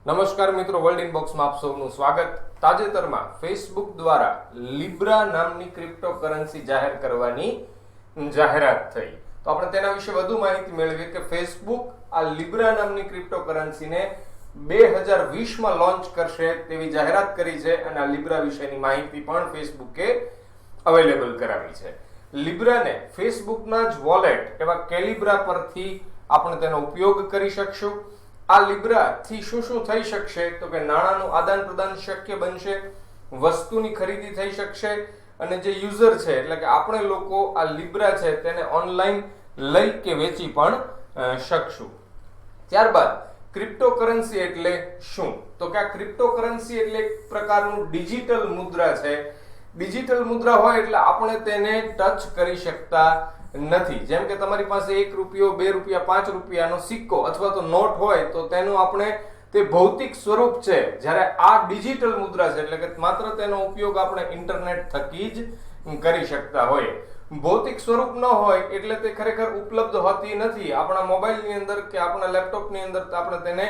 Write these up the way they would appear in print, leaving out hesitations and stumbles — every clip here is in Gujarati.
નમસ્કાર મિત્રો, વર્લ્ડ ઇનબોક્સમાં આપ સૌનું સ્વાગત. તાજેતરમાં ફેસબુક દ્વારા લિબ્રા નામની ક્રિપ્ટોકરન્સી જાહેર કરવાની જાહેરાત થઈ. તો આપણે તેના વિશે વધુ માહિતી મેળવીએ કે ફેસબુક આ લિબ્રા નામની ક્રિપ્ટોકરન્સીને 2020માં લોન્ચ કરશે તેવી જાહેરાત કરી છે અને આ લિબ્રા વિશેની માહિતી પણ ફેસબુકે અવેલેબલ કરાવી છે. લિબ્રાને ફેસબુકના જ વોલેટ એવા કેલિબ્રા પરથી આપણે તેનો ઉપયોગ કરી શકશું. આ લિબ્રા થી શું થઈ શકશે તો કે નાણાંનું આદાન પ્રદાન શક્ય બનશે, વસ્તુની ખરીદી થઈ શકશે અને જે યુઝર છે એટલે કે આપણે લોકો આ લિબ્રા છે તેને ઓનલાઈન લઈ કે વેચી પણ શકશું. ત્યારબાદ ક્રિપ્ટોકરન્સી એટલે શું તો કે આ ક્રિપ્ટોકરન્સી એટલે એક પ્રકારનું ડિજિટલ મુદ્રા છે. ડિજિટલ મુદ્રા હોય એટલે આપણે તેને ટચ કરી શકતા નથી. જેમ કે તમારી પાસે 1 રૂપિયો, 2 રૂપિયા, 5 રૂપિયાનો સિક્કો અથવા તો નોટ હોય તો તેનું આપણે તે ભૌતિક સ્વરૂપ છે, જ્યારે આ ડિજિટલ મુદ્રા છે એટલે કે માત્ર તેનો ઉપયોગ આપણે ઇન્ટરનેટ થકી જ કરી શકતા હોઈએ. ભૌતિક સ્વરૂપ ન હોય એટલે તે ખરેખર ઉપલબ્ધ હોતી નથી. આપણા મોબાઈલની અંદર કે આપણા લેપટોપની અંદર આપણે તેને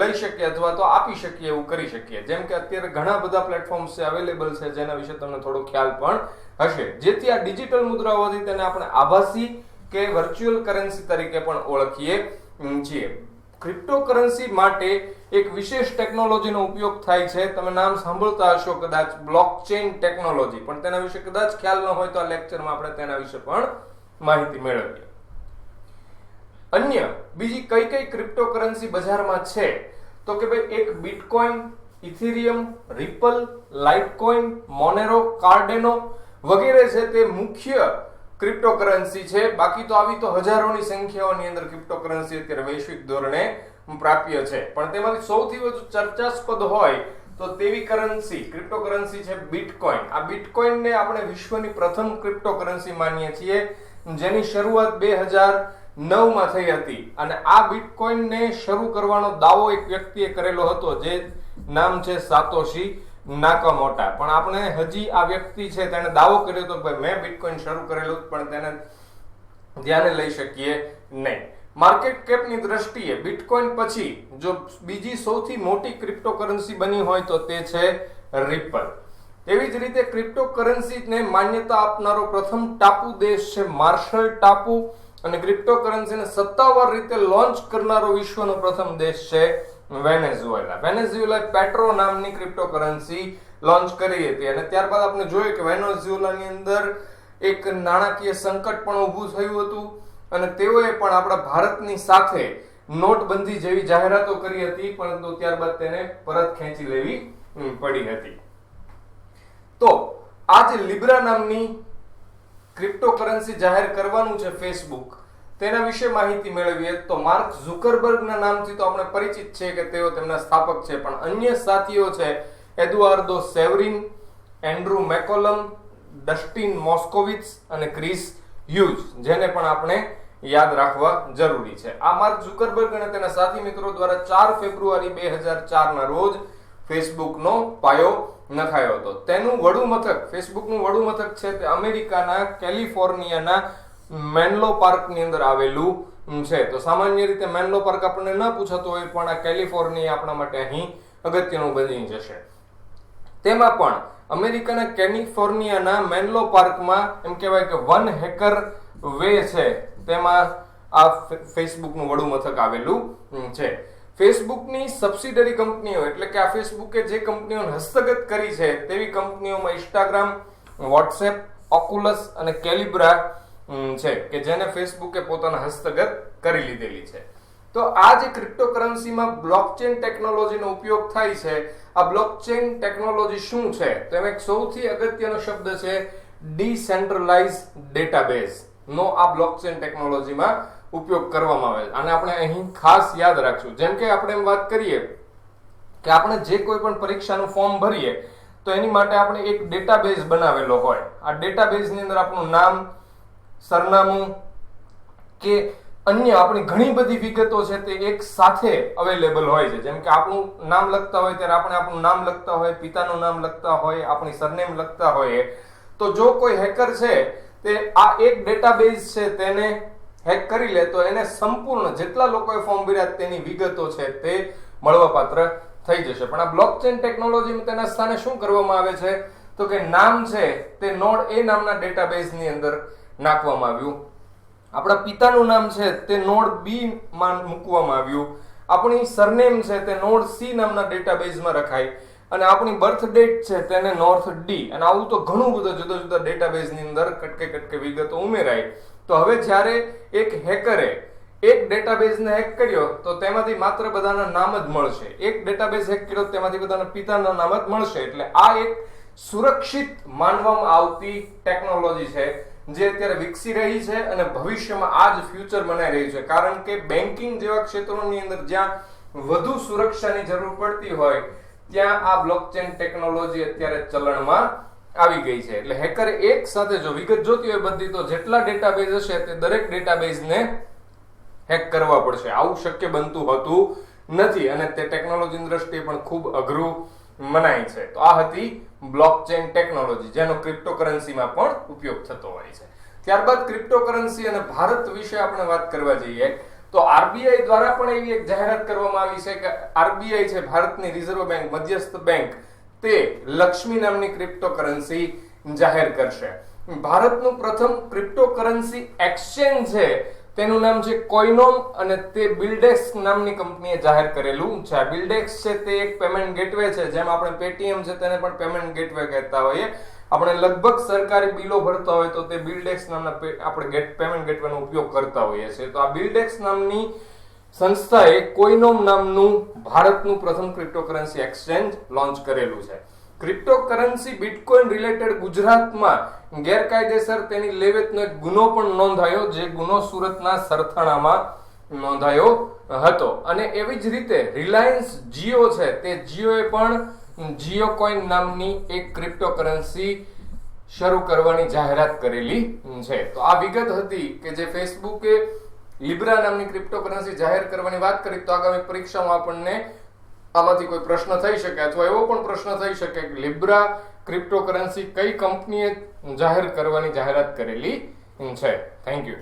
લઈ શકીએ અથવા તો આપી શકીએ, એવું કરી શકીએ. જેમ કે અત્યારે ઘણા બધા પ્લેટફોર્મ્સ છે અવેલેબલ છે જેના વિશે તમને થોડો ખ્યાલ પણ હશે. જેથી આ ડિજિટલ મુદ્રા હોવાથી તેને આપણે આભાસી કે વર્ચ્યુઅલ કરન્સી તરીકે પણ ઓળખીએ છીએ. ક્રિપ્ટોકરન્સી માટે એક વિશેષ ટેકનોલોજીનો ઉપયોગ થાય છે. તમે નામ સાંભળતા હશો કદાચ, બ્લોકચેન ટેકનોલોજી. પણ તેના વિશે કદાચ ખ્યાલ ન હોય તો આ લેક્ચરમાં આપણે તેના વિશે પણ માહિતી મેળવીએ. અન્ય બીજી કઈ ક્રિપ્ટોકરન્સી બજારમાં છે તો કે ભાઈ એક બિટકોઇન, ઇથેરિયમ, રિપલ, લાઇટકોઇન, મોનેરો, કાર્ડેનો વગેરે છે તે મુખ્ય ક્રિપ્ટોકરન્સી છે. બાકી તો આવી તો હજારોની સંખ્યાઓની અંદર ક્રિપ્ટોકરન્સી અત્યારે વૈશ્વિક ધોરણે પ્રાપ્ય છે. પણ તેમાંથી સૌથી વધુ ચર્ચાસ્પદ હોય તો તેવી કરન્સી ક્રિપ્ટોકરન્સી છે બિટકોઇન. આ બિટકોઇનને આપણે વિશ્વની પ્રથમ ક્રિપ્ટોકરન્સી માનીએ છીએ, જેની શરૂઆત 2009માં થઈ હતી. અને આ બિટકોઇનને શરૂ કરવાનો દાવો એક વ્યક્તિએ કરેલો હતો, જે નામ છે સાતોશી નાકામોટા. પણ આપણે હજી આ વ્યક્તિ છે તેને દાવો કર્યો હતો કે મેં બિટકોઇન શરૂ કરેલું, પણ તેને ધ્યાને લઈ શકીએ નહીં. માર્કેટ કેપની દ્રષ્ટિએ બિટકોઇન પછી જો બીજી સૌથી મોટી ક્રિપ્ટોકરન્સી બની હોય તો તે છે રિપલ. એવી જ રીતે ક્રિપ્ટોકરન્સીને માન્યતા આપનારો પ્રથમ ટાપુ દેશ છે માર્શલ ટાપુ, અને ક્રિપ્ટોકરન્સીને સત્તાવાર રીતે લોન્ચ કરનારો વિશ્વનો પ્રથમ દેશ છે વેનેઝુએલા. વેનેઝુએલા પેટ્રો નામની ક્રિપ્ટોકરન્સી લોન્ચ કરી હતી અને ત્યારબાદ આપણે જોયું કે વેનેઝુએલાની અંદર એક નાણાકીય સંકટ પણ ઊભું થયું હતું અને તેઓએ પણ આપણા ભારતની સાથે નોટબંધી જેવી જાહેરાતો કરી હતી, પરંતુ ત્યારબાદ તેને પરત ખેંચી લેવી પડી હતી. તો આ જે લિબ્રા નામની ક્રિપ્ટોકરન્સી જાહેર કરવાનું છે ફેસબુક, તેના વિશે માહિતી મેળવીએ તો માર્ક ઝુકરબર્ગના નામથી તો આપણે પરિચિત છે કે તેઓ તેમના સ્થાપક છે, પણ અન્ય સાથીઓ છે એદુઆર્દો સેવરિન, એન્ડ્રુ મેકોલમ, ડસ્ટિન મોસ્કોવિટ્સ અને ક્રિસ હ્યુઝ, જેને પણ આપણે યાદ રાખવા જરૂરી છે. આ માર્ક ઝુકરબર્ગ અને તેના સાથી મિત્રો દ્વારા 4 ફેબ્રુઆરી 2004ના રોજ ફેસબુકનો પાયો નખાયો હતો. તેનું વડુ મથક, ફેસબુકનું વડુ મથક છે તે અમેરિકાના કેલિફોર્નિયાના મેન્લો પાર્કની અંદર આવેલું છે. તો સામાન્ય રીતે મેન્લો પાર્ક આપણને ન પૂછાતો હોય, પણ આ કેલિફોર્નિયા આપણા માટે અહીં અગત્યનું બની જશે. તેમાં પણ અમેરિકાના કેલિફોર્નિયાના મેન્લો પાર્કમાં એમ કહેવાય કે 1 હેકર વે છે, તેમાં આ ફેસબુકનું વડુ મથક આવેલું છે. ફેસબુકની સબસિડરી કંપનીઓ એટલે કે આ ફેસબુકે જે કંપનીઓને હસ્તગત કરી છે તેવી કંપનીઓમાં ઇન્સ્ટાગ્રામ, વોટ્સએપ, ઓક્યુલસ અને કેલિબ્રા છે કે જેને ફેસબુકે પોતાના હસ્તગત કરી લીધેલી છે. તો આ જે ક્રિપ્ટોકરન્સીમાં બ્લોકચેન ટેકનોલોજીનો ઉપયોગ થાય છે, આ બ્લોકચેન ટેકનોલોજી શું છે તો એમાં એક સૌથી અગત્યનો શબ્દ છે ડિસેન્ટ્રલાઇઝ ડેટાબેઝ નો આ બ્લોકચેન ટેકનોલોજીમાં ઉપયોગ કરવામાં આવે છે. અને આપણે અહીં ખાસ યાદ રાખશું, જેમ કે આપણે એમ વાત કરીએ કે આપણે જે કોઈ પણ પરીક્ષાનું ફોર્મ ભરીએ તો એની માટે આપણે એક ડેટાબેઝ બનાવેલો હોય. આ ડેટાબેઝની અંદર આપણું નામ, સરનામું કે અન્ય આપણી ઘણી બધી વિગતો છે તે એક સાથે અવેલેબલ હોય છે. જેમ કે આપણું નામ લખતા હોય ત્યારે આપણે આપણું નામ લખતા હોય, પિતાનું નામ લખતા હોય, આપણી સરનેમ લખતા હોઈએ. તો જો કોઈ હેકર છે તે આ એક ડેટાબેઝ છે તેને હેક કરી લે તો એને સંપૂર્ણ જેટલા લોકોએ ફોર્મ ભર્યા તેની વિગતો છે તે મળવાપાત્ર થઈ જશે. પણ આ બ્લોકચેન ટેકનોલોજીમાં તેના સ્થાને શું કરવામાં આવે છે તો કે નામ છે તે નોડ એ નામના ડેટાબેઝની અંદર નાખવામાં આવ્યું. આપણા પિતાનું નામ છે તે નોડ બી માં મૂકવામાં આવ્યું. આપણી સરનેમ છે તે નોડ સી નામના ડેટાબેઝમાં રખાય અને આપણી બર્થ ડેટ છે તેને નોર્થ ડી, અને આવું તો ઘણું બધું જુદા જુદા ડેટાબેઝની અંદર કટકે વિગતો ઉમેરાય. તો હવે જ્યારે એક હેકરે એક ડેટાબેઝને હેક કર્યો તો તેમાંથી માત્ર બધાના નામ જ મળશે. એક ડેટાબેઝ હેક કર્યો તેમાંથી બધાના પિતાના નામ જ મળશે. એટલે આ એક સુરક્ષિત માનવામાં આવતી ટેકનોલોજી છે જે અત્યારે વિકસી રહી છે અને ભવિષ્યમાં આ જ ફ્યુચર બનાવી રહી છે. કારણ કે બેન્કિંગ જેવા ક્ષેત્રોની અંદર જ્યાં વધુ સુરક્ષાની જરૂર પડતી હોય ત્યાં આ બ્લોકચેન ટેકનોલોજી અત્યારે ચલણમાં આવી ગઈ છે. એટલે હેકરે એક સાથે જો વિગત જોતી હોય બધી, તો જેટલા ડેટાબેઝ હશે તે દરેક ડેટાબેઝને હેક કરવા પડશે. આવું શક્ય બનતું હોતું નથી અને તે ટેકનોલોજીની દ્રષ્ટિએ પણ ખૂબ અઘરું મનાય છે. તો આ હતી બ્લોકચેન ટેકનોલોજી જેનો ક્રિપ્ટોકરન્સીમાં પણ ઉપયોગ થતો હોય છે. ત્યારબાદ ક્રિપ્ટોકરન્સી અને ભારત વિશે આપણે વાત કરવા જઈએ તો આરબીઆઈ દ્વારા પણ એવી એક જાહેરાત કરવામાં આવી છે કે આરબીઆઈ છે ભારતની રિઝર્વ બેંક, મધ્યસ્થ બેંક, તે લક્ષ્મી નામની ક્રિપ્ટોકરન્સી જાહેર કરશે. ભારતનું પ્રથમ ક્રિપ્ટોકરન્સી એક્સચેન્જ છે તેનું નામ છે કોઈનોમ અને તે બિલ્ડેક્સ નામની કંપનીએ જાહેર કરેલું છે. બિલ્ડેક્સ છે તે એક પેમેન્ટ ગેટવે છે, જેમ આપણે પેટીએમ છે તેને પણ પેમેન્ટ ગેટવે કહેતા હોઈએ. આપણે લગભગ સરકારી બિલો ભરતા હોય તો તે બિલ્ડેક્સ નામના આપણે પેમેન્ટ ગેટવેનો ઉપયોગ કરતા હોઈએ છીએ. તો આ બિલ્ડેક્સ નામની સંસ્થાએ કોઈનોમ નામનું ભારતનું પ્રથમ ક્રિપ્ટોકરન્સી એક્સચેન્જ લોન્ચ કરેલું છે. ક્રિપ્ટોકરન્સી બિટકોઇન રિલેટેડ ગુજરાતમાં ગેરકાયદેસર તેની લેવેચનો એક ગુનો પણ નોંધાયો, જે ગુનો સુરતના સરથાણામાં નોંધાયો હતો. અને એવી જ રીતે રિલાયન્સ જીઓ છે તે જીઓએ પણ જીઓ કોઈન નામની એક ક્રિપ્ટોકરન્સી શરૂ કરવાની જાહેરાત કરેલી છે. તો આ વિગત હતી કે જે ફેસબુકે લિબ્રા નામની ક્રિપ્ટોકરન્સી જાહેર કરવાની વાત કરી. તો આગામી પરીક્ષામાં આપણને આમાંથી કોઈ પ્રશ્ન થઈ શકે અથવા એવો પણ પ્રશ્ન થઈ શકે કે લિબ્રા ક્રિપ્ટોકરન્સી કઈ કંપનીએ જાહેર કરવાની જાહેરાત કરેલી છે. Thank you.